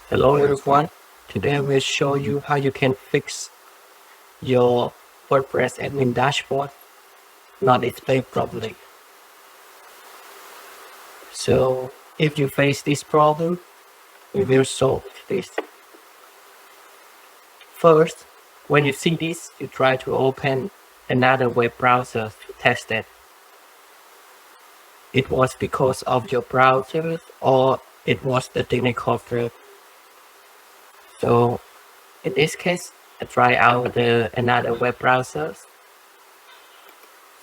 Hello everyone, today we'll show you how you can fix your WordPress admin dashboard not displayed properly. So if you face this problem, we will solve this. First, when you see this, you try to open another web browser to test it. It was because of your browser or it was the technical flaw. So in this case, I try out another web browser.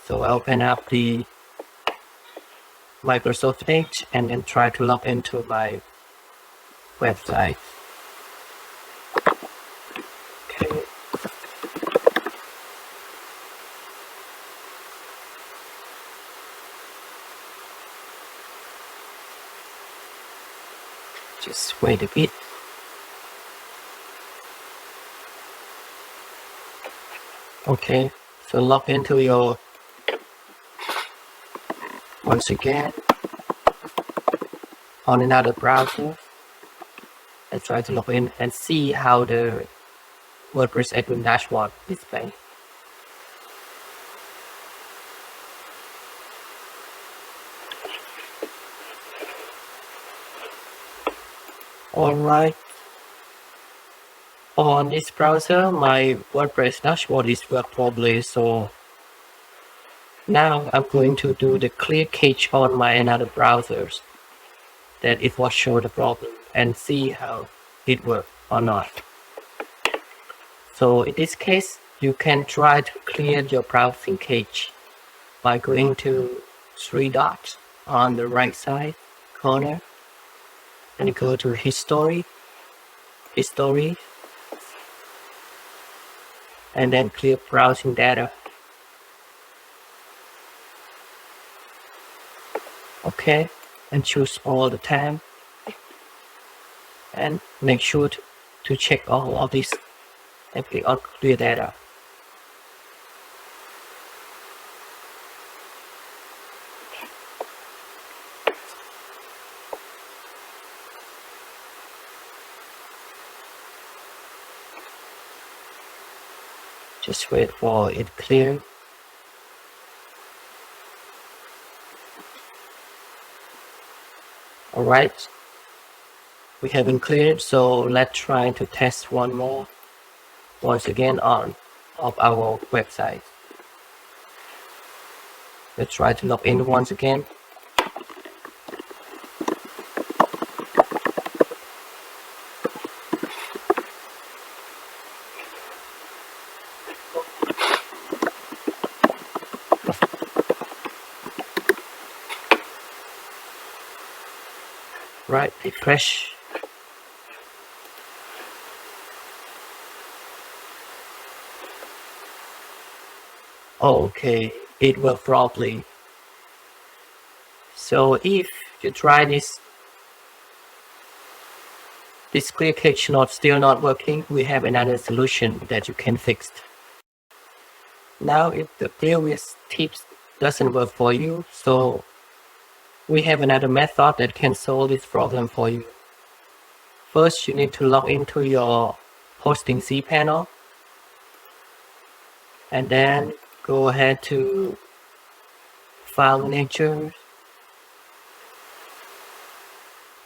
So I open up the Microsoft Edge and then try to log into my website. Okay. Just wait a bit. Okay, so log into your once again on another browser and try to log in and see how the WordPress admin dashboard display. Alright, on this browser my WordPress dashboard is work properly, so now I'm going to do the clear cache on my another browsers that it will show the problem and see how it works or not. So in this case, you can try to clear your browsing cache by going to three dots on the right side corner and go to history, and then clear browsing data. Okay, and choose all the time and make sure to check all of this and click on clear data. Just wait for it clear. Alright, we haven't cleared, so let's try to test once again on our website. Let's try to log in once again. Right, refresh. Okay, it worked properly. So if you try this clear cache still not working, we have another solution that you can fix. Now if the previous tips doesn't work for you, so we have another method that can solve this problem for you. First, you need to log into your hosting cPanel and then go ahead to File Manager,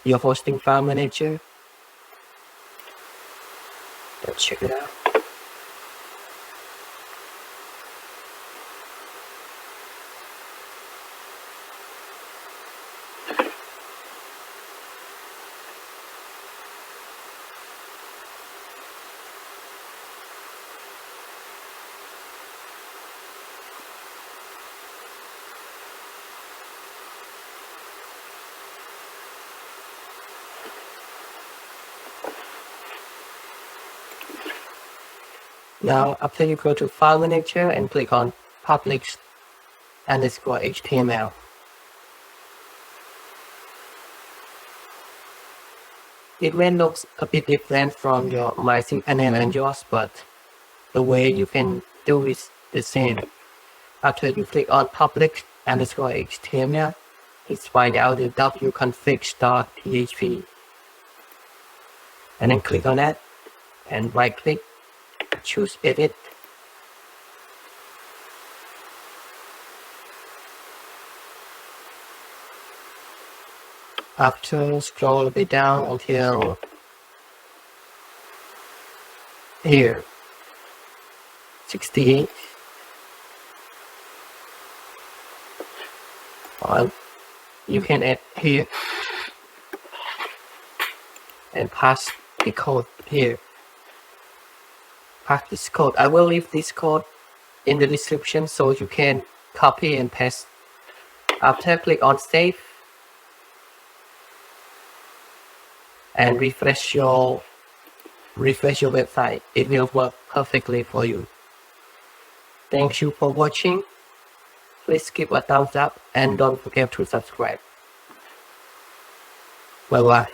your hosting file manager. Let's check it out. Now, after you go to File Manager and click on public_HTML. It may look a bit different from my cPanel and yours, but the way you can do is the same. After you click on public_HTML, it's find out the wp-config.php. and then click on that and right click, choose edit. After scroll a bit down until here 68, or you can add here and pass the code here. Pass this code. I will leave this code in the description so you can copy and paste. After click on save and refresh your website, it will work perfectly for you. Thank you for watching. Please give a thumbs up and don't forget to subscribe. Bye bye.